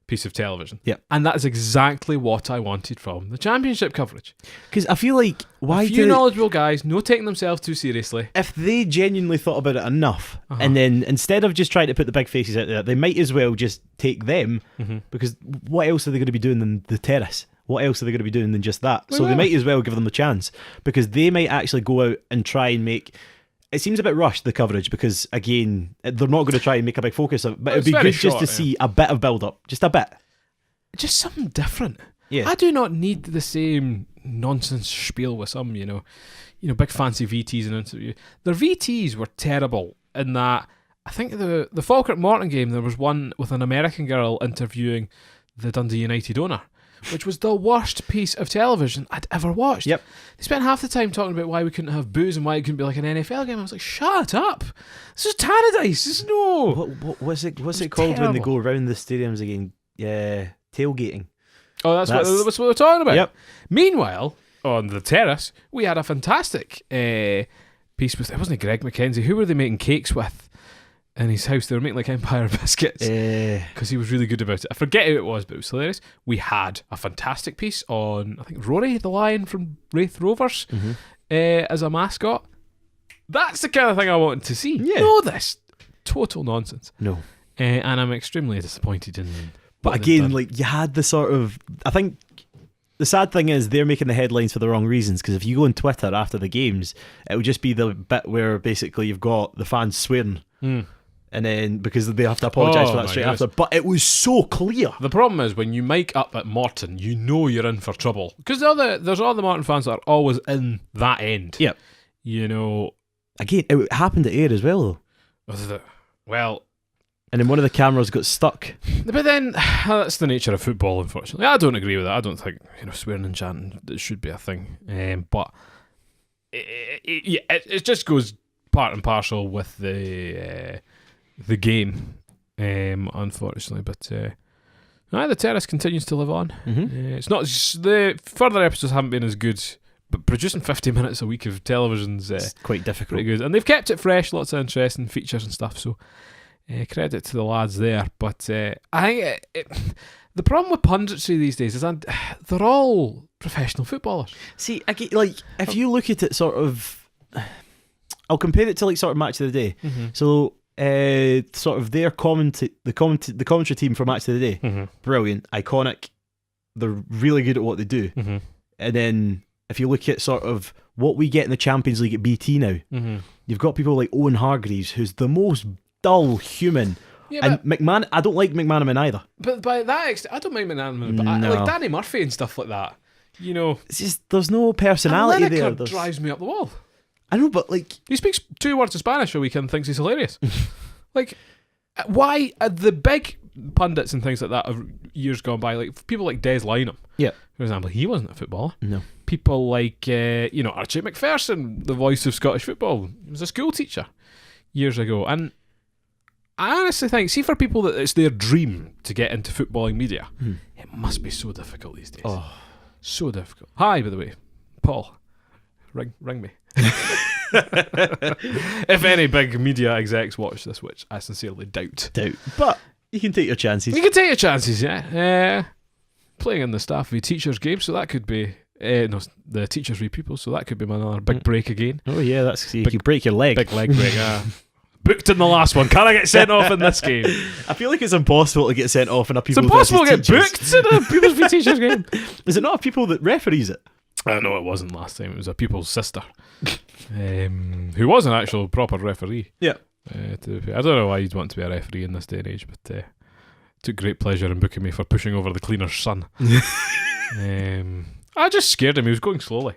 piece of television. Yeah. And that is exactly what I wanted from the Championship coverage. Because I feel like, why a few knowledgeable guys, no taking themselves too seriously. If they genuinely thought about it enough, and then instead of just trying to put the big faces out there, they might as well just take them, because what else are they going to be doing than the Terrace? What else are they going to be doing than just that? So they might as well give them a chance, because they might actually go out and try and make it seems a bit rushed, the coverage, because again, they're not going to try and make a big focus of it, but It's it'd be very good just short, to see a bit of build up, just a bit. Just something different. Yeah. I do not need the same nonsense spiel with some, big fancy VTs and interview. Their VTs were terrible in that. I think the Falkirk Morton game, there was one with an American girl interviewing the Dundee United owner, which was the worst piece of television I'd ever watched. Yep. They spent half the time talking about why we couldn't have booze and why it couldn't be like an NFL game. I was like, shut up. This is Tannadice. This is no... What's it called when they go around the stadiums again? Yeah, tailgating. Oh, that's what we're talking about. Yep. Meanwhile, on the terrace, we had a fantastic piece with... It wasn't Greg McKenzie. Who were they making cakes with? In his house, they were making like Empire biscuits because he was really good about it. I forget who it was, but it was hilarious. We had a fantastic piece on, I think, Rory the lion from Wraith Rovers as a mascot. That's the kind of thing I wanted to see. Yeah. No, this total nonsense. No, and I'm extremely disappointed in. But again, like you had the sort of, I think the sad thing is they're making the headlines for the wrong reasons, because if you go on Twitter after the games, it would just be the bit where basically you've got the fans swearing. And then because they have to apologise for that straight after. But it was so clear. The problem is when you mic up at Morton, you know you're in for trouble. Because there's all the Morton fans that are always in that end. Yep. Again, it happened at Ayr as well, though. Was it? Well... And then one of the cameras got stuck. But then, that's the nature of football, unfortunately. I don't agree with that. I don't think swearing and chanting it should be a thing. But it just goes part and parcel with the game, unfortunately. But the terrace continues to live on. It's not the further episodes haven't been as good, but producing 50 minutes a week of television's it's quite difficult. Pretty good, and they've kept it fresh. Lots of interesting features and stuff. So credit to the lads there. But I think the problem with punditry these days is they're all professional footballers. See, like if you look at it, sort of, I'll compare it to like sort of Match of the Day. So. Sort of their the commentary team for Match of the Day, brilliant, iconic. They're really good at what they do. And then if you look at sort of what we get in the Champions League at BT now, you've got people like Owen Hargreaves, who's the most dull human. Yeah, and McMahon, I don't like McManaman either. But by that extent, I don't mind McManaman, but I like Danny Murphy and stuff like that. It's just there's no personality there. Drives me up the wall. I know, but like he speaks 2 words of Spanish a week and thinks he's hilarious. Like, why the big pundits and things like that of years gone by, like people like Des Lynam, for example, he wasn't a footballer. No, people like Archie McPherson, the voice of Scottish football, he was a school teacher years ago. And I honestly think, see, for people that it's their dream to get into footballing media, it must be so difficult these days. Oh, so difficult. Hi, by the way, Paul. Ring me. If any big media execs watch this, which I sincerely doubt. But you can take your chances. Yeah. Playing in the staff v teachers game, so that could be the teachers v pupils, so that could be another big break again. Oh yeah, that's you can break your leg. Big leg break. Booked in the last one. Can I get sent off in this game? I feel like it's impossible to get sent off in a pupils. It's impossible to get booked in a pupils v teachers game. Is it not a pupil that referees it? No, it wasn't last time. It was a pupil's sister, who was an actual proper referee. Yeah. I don't know why you'd want to be a referee in this day and age, but took great pleasure in booking me for pushing over the cleaner's son. I just scared him. He was going slowly.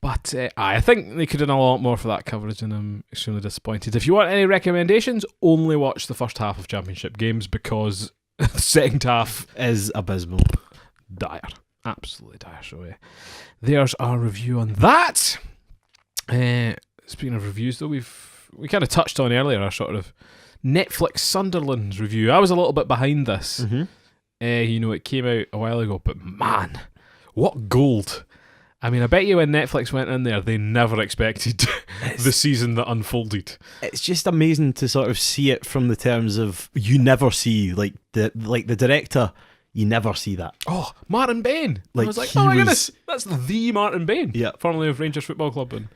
But I think they could have done a lot more for that coverage, and I'm extremely disappointed. If you want any recommendations, only watch the first half of Championship games, because the second half is abysmal. Dire. Absolutely dire. So there's our review on that. Speaking of reviews, though, we kind of touched on earlier our sort of Netflix Sunderland review. I was a little bit behind this. It came out a while ago, but man, what gold! I mean, I bet you when Netflix went in there, they never expected the season that unfolded. It's just amazing to sort of see it from the terms of you never see the director. You never see that. Oh, Martin Bain. I was like, oh my goodness, that's the Martin Bain. Yeah. Formerly of Rangers Football Club. And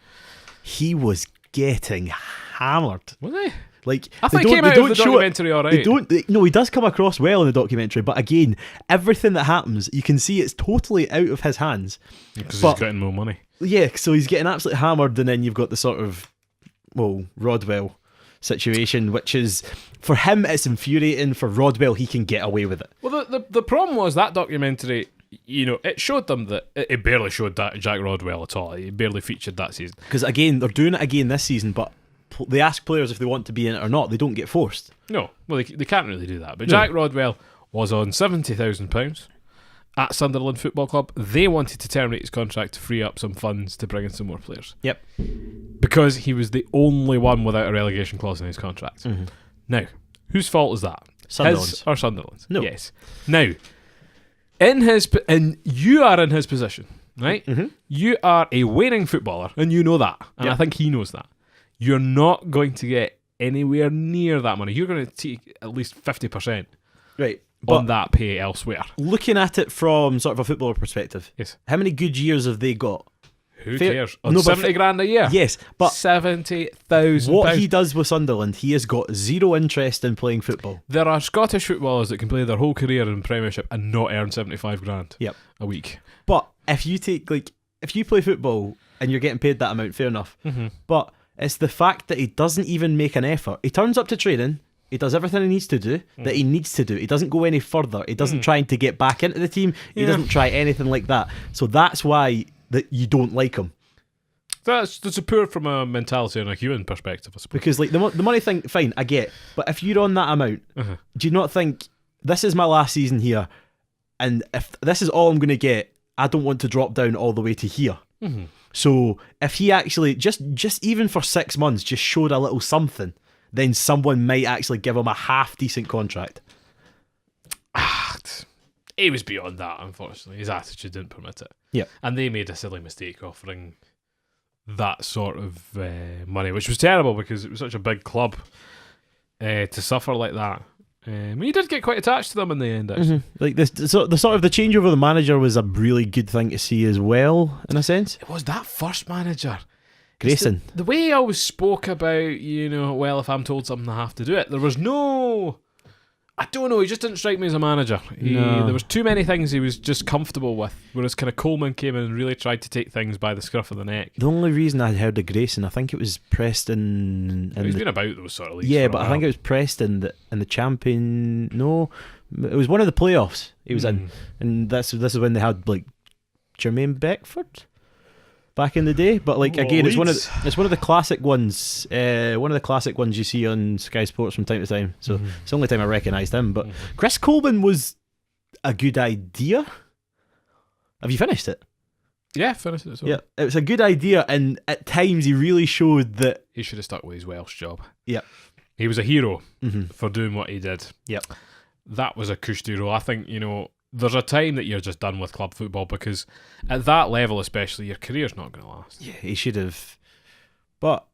he was getting hammered. Was he? Like, I thought he came out of the documentary alright. No, he does come across well in the documentary, but again, everything that happens, you can see it's totally out of his hands. Because he's getting more money. Yeah, so he's getting absolutely hammered, and then you've got the sort of, Rodwell situation, which is, for him, it's infuriating. For Rodwell, he can get away with it. Well, the problem was that documentary, it showed them that it barely showed that Jack Rodwell at all. He barely featured that season. Because again, they're doing it again this season, but they ask players if they want to be in it or not. They don't get forced. No, well, they can't really do that. But Jack Rodwell was on £70,000 at Sunderland Football Club. They wanted to terminate his contract to free up some funds to bring in some more players. Yep. Because he was the only one without a relegation clause in his contract. Mm-hmm. Now, whose fault is that? Sunderland's. His or Sunderland's? No. Yes. Now, and you are in his position, right? Mm-hmm. You are a winning footballer, and you know that. And Yep. I think he knows that. You're not going to get anywhere near that money. You're going to take at least 50% Right. on that pay elsewhere. Looking at it from sort of a footballer perspective, Yes. how many good years have they got? Who Fair- cares? On No, but 70 grand a year? Yes, but 70,000 what pounds. he does with Sunderland, he has got zero interest in playing football. There are Scottish footballers that can play their whole career in Premiership and not earn 75 grand Yep. a week. But if you play football and you're getting paid that amount, fair enough. Mm-hmm. But it's the fact that he doesn't even make an effort. He turns up to training, he does everything he needs to do, that he needs to do. He doesn't go any further. He doesn't try to get back into the team. He doesn't try anything like that. So that's why that you don't like him. That's a poor from a mentality and a human perspective, I suppose. Because like the money thing, fine, I get. But if you're on that amount, do you not think, this is my last season here, and if this is all I'm going to get, I don't want to drop down all the way to here. Mm-hmm. So if he actually, just even for 6 months, just showed a little something, then someone might actually give him a half decent contract. He was beyond that, unfortunately. His attitude didn't permit it. Yeah. And they made a silly mistake offering that sort of money, which was terrible because it was such a big club to suffer like that. He did get quite attached to them in the end, actually. Mm-hmm. Like the sort of the changeover of the manager was a really good thing to see as well, in a sense. It was that first manager. Grayson. The way he always spoke about, well, if I'm told something, I have to do it. There was no... I don't know, he just didn't strike me as a manager. No. There was too many things he was just comfortable with, whereas kind of Coleman came in and really tried to take things by the scruff of the neck. The only reason I heard of Grayson, I think it was Preston. He's been about those sort of leagues. Yeah, for a but I while. think it was Preston that in the champion. No, it was one of the playoffs he was in, and this is when they had like Jermaine Beckford back in the day. But like again, it's one of the classic ones. One of the classic ones you see on Sky Sports from time to time. So it's the only time I recognised him. But Chris Coleman was a good idea. Have you finished it? Yeah, finished it. Yeah, it was a good idea, and at times he really showed that He should have stuck with his Welsh job. Yep. He was a hero for doing what he did. Yep. That was a cushy role. I think, there's a time that you're just done with club football because at that level especially, your career's not going to last. Yeah, he should have. But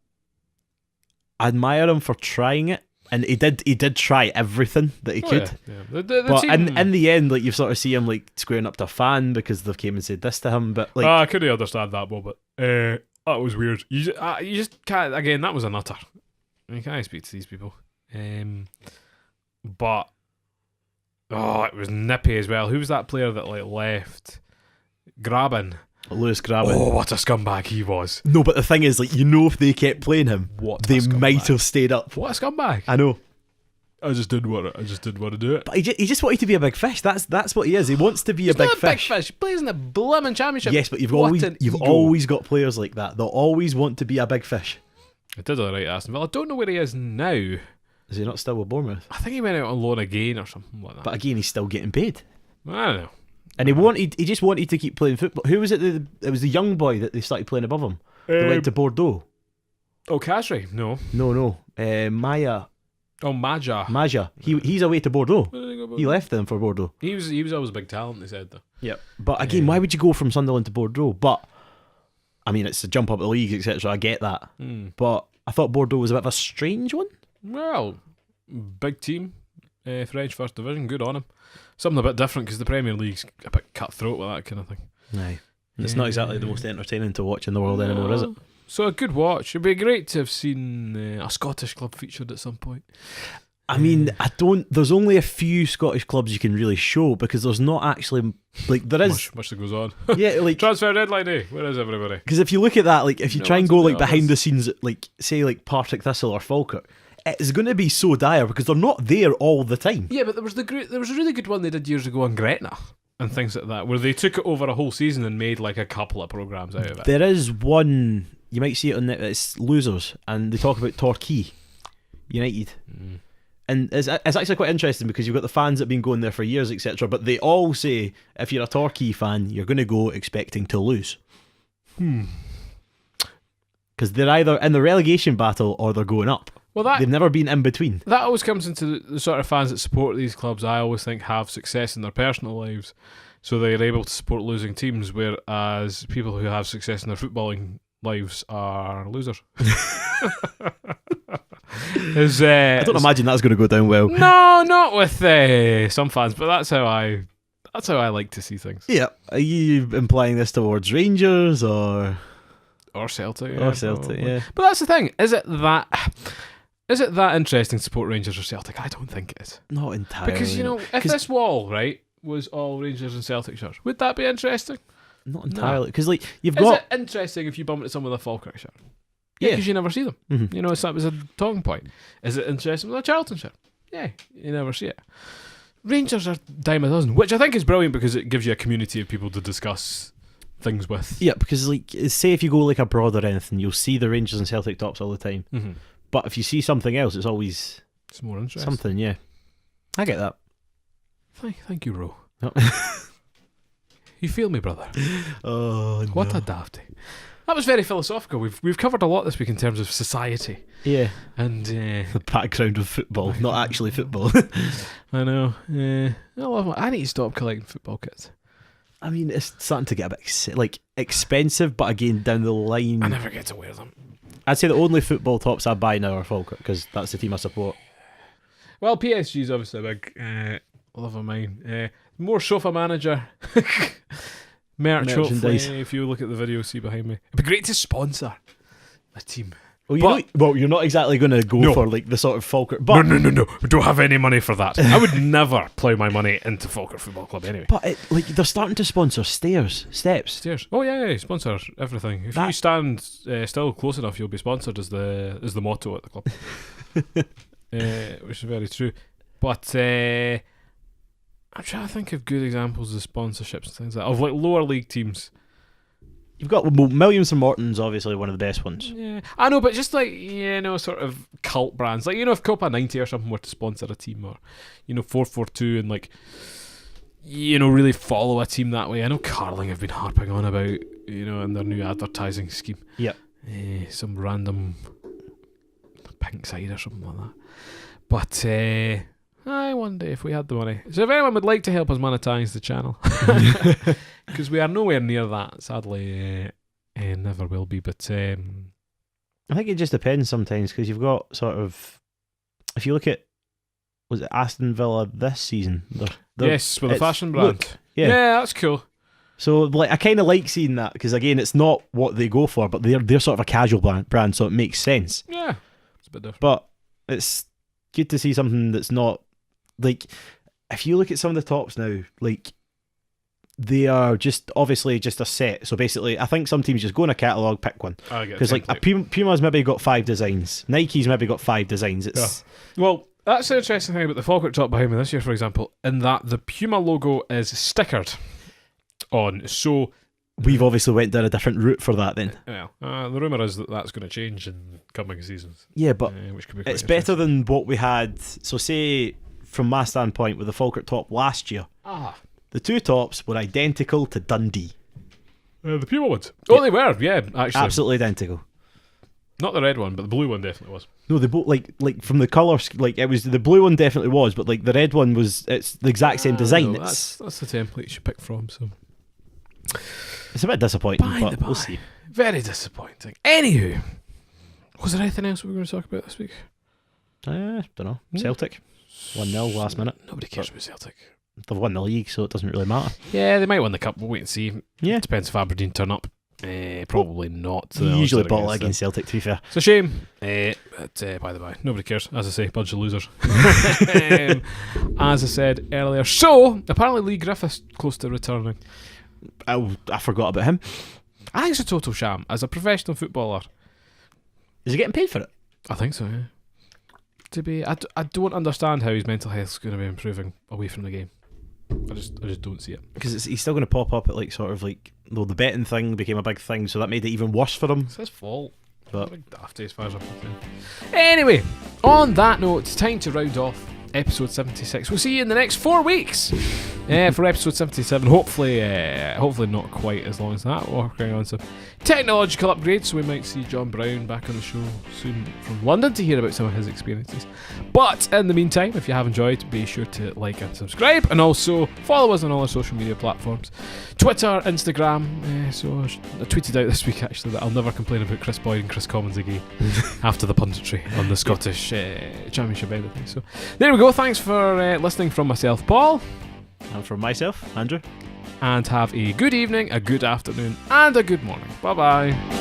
I admire him for trying it, and he did try everything that he could. Yeah. The But team, in the end, like you sort of see him like squaring up to a fan because they came and said this to him. But like, I couldn't understand that moment. That was weird. You just can't. Again, that was a nutter. You can't speak to these people. But it was nippy as well. Who was that player that left? Graben. Lewis Graben. Oh, what a scumbag he was. No, but the thing is, like, if they kept playing him, they might have stayed up. What a scumbag. I know. I just didn't want to do it. But he just wanted to be a big fish. That's what he is. He wants to be a big fish. He plays in the blooming championship. Yes, but you've What always an ego. always got players like that. They'll always want to be a big fish. I did all right at Aston Villa. I don't know where he is now. Is he not still with Bournemouth? I think he went out on loan again or something like that. But again, he's still getting paid. I don't know. And he just wanted to keep playing football. Who was it? It was the young boy that they started playing above him. They went to Bordeaux. Oh, Kasri? No. No. Maya. Oh, Maja. He's away to Bordeaux. He left them for Bordeaux. He was always a big talent, they said, though. Yep. But again, why would you go from Sunderland to Bordeaux? But I mean, it's a jump up the league, etc. I get that. But I thought Bordeaux was a bit of a strange one. Well, big team, French First Division, good on him. Something a bit different because the Premier League's a bit cutthroat with that kind of thing. Aye. It's not exactly the most entertaining to watch in the world anymore, is it? So a good watch. It'd be great to have seen a Scottish club featured at some point. I mean, there's only a few Scottish clubs you can really show because there's not actually like there is much that goes on. Yeah, like transfer deadline day. Where is everybody? Because if you look at that, like if you try and go like behind the scenes, like say like Partick Thistle or Falkirk, it's going to be so dire because they're not there all the time. Yeah, but there was a really good one they did years ago on Gretna and things like that, where they took it over a whole season and made like a couple of programmes out of it. There is one you might see it on it's Losers, and they talk about Torquay United. And it's actually quite interesting because you've got the fans that have been going there for years, etc. But they all say if you're a Torquay fan, you're going to go expecting to lose. Because they're either in the relegation battle or they're going up. Well, they've never been in between. That always comes into the sort of fans that support these clubs. I always think have success in their personal lives, so they're able to support losing teams. Whereas people who have success in their footballing lives are losers. I don't imagine that's going to go down well. No, not with some fans, but that's how I like to see things. Yeah, are you implying this towards Rangers or Celtic? Or Celtic, yeah. But that's the thing. Is it that interesting to support Rangers or Celtic? I don't think it is. Not entirely. Because if this wall was all Rangers and Celtic shirts, would that be interesting? Not entirely. Because like is it interesting if you bump into someone with a Falkirk shirt? Yeah, because you never see them. Mm-hmm. That was a talking point. Is it interesting with a Charlton shirt? Yeah, you never see it. Rangers are dime a dozen, which I think is brilliant because it gives you a community of people to discuss things with. Yeah, because like say if you go like abroad or anything, you'll see the Rangers and Celtic tops all the time. Mm-hmm. But if you see something else, it's always more interesting. Something, yeah. I get that. Thank you, Ro. Oh. You feel me, brother. Oh, no. What a dafty. That was very philosophical. We've covered a lot this week in terms of society. Yeah. And the background of football, not actually football. I know. I need to stop collecting football kits. I mean, it's starting to get a bit expensive, but again, down the line, I never get to wear them. I'd say the only football tops I buy now are Falkirk because that's the team I support. Well, PSG is obviously a big love of mine. More sofa manager. Merch, hopefully, if you look at the video, see behind me. It'd be great to sponsor a team. Well, you're not exactly going to go for like the sort of Falkirk. But No. We don't have any money for that. I would never plough my money into Falkirk Football Club anyway. But they're starting to sponsor steps. Oh yeah, sponsor everything. If you stand still close enough, you'll be sponsored. Is the motto at the club, which is very true. But I'm trying to think of good examples of sponsorships and things like that, of like lower league teams. You've got Williams and Morton's obviously one of the best ones. Yeah, I know, but just like sort of cult brands, like if Copa 90 or something were to sponsor a team, or 442 and like really follow a team that way. I know Carling have been harping on about in their new advertising scheme. Yep. Some random pink side or something like that. But I wonder if we had the money. So if anyone would like to help us monetize the channel, because we are nowhere near that, sadly, never will be. But I think it just depends sometimes because you've got sort of, if you look at, was it Aston Villa this season? Yes, with a fashion brand. Look, yeah, that's cool. So like I kind of like seeing that because again, it's not what they go for, but they're sort of a casual brand, so it makes sense. Yeah, it's a bit different. But it's good to see something that's not. Like, if you look at some of the tops now, like, they are just obviously just a set. So basically, I think some teams just go in a catalogue, pick one. Because like Puma's maybe got 5 designs, Nike's maybe got 5 designs. It's well, that's the interesting thing about the Falkirk top behind me this year, for example, in that the Puma logo is stickered on. So we've obviously went down a different route for that then. Well, the rumour is that that's going to change in coming seasons. Yeah, but which could be it's better than what we had. So say, from my standpoint, with the Falkirk top last year, the 2 tops were identical to Dundee. The Puma ones. Oh, they were, yeah, actually. Absolutely identical. Not the red one, but the blue one definitely was. No, they both, like from the colour, like it was, the blue one definitely was, but like the red one it's the exact same design. No, that's the template you should pick from, so. It's a bit disappointing, but we'll see. Very disappointing. Anywho, was there anything else we were going to talk about this week? Don't know. Celtic 1-0 last minute. Nobody cares about Celtic. They've won the league, so it doesn't really matter. Yeah, they might win the cup. We'll wait and see. Yeah, Depends if Aberdeen turn up. Probably not. You usually bottle against Celtic, to be fair. It's a shame. But by the way, nobody cares. As I say, bunch of losers. As I said earlier. So, apparently Lee Griffiths close to returning. I forgot about him. I think it's a total sham. As a professional footballer. Is he getting paid for it? I think so, yeah. I don't understand how his mental health is going to be improving away from the game. I just don't see it. Because he's still going to pop up at the betting thing became a big thing, so that made it even worse for him. It's his fault. But big dafty as far as I'm concerned. Anyway, on that note, it's time to round off episode 76. We'll see you in the next 4 weeks for episode 77. Hopefully not quite as long as that. We're working on some technological upgrades, so we might see John Brown back on the show soon from London to hear about some of his experiences. But in the meantime, if you have enjoyed, be sure to like and subscribe, and also follow us on all our social media platforms, Twitter, Instagram. So I tweeted out this week actually that I'll never complain about Chris Boyd and Chris Commons again after the punditry on the Scottish Championship end of things. So there we go. Thanks for listening from myself, Paul, and from myself, Andrew. And have a good evening, a good afternoon, and a good morning. Bye bye.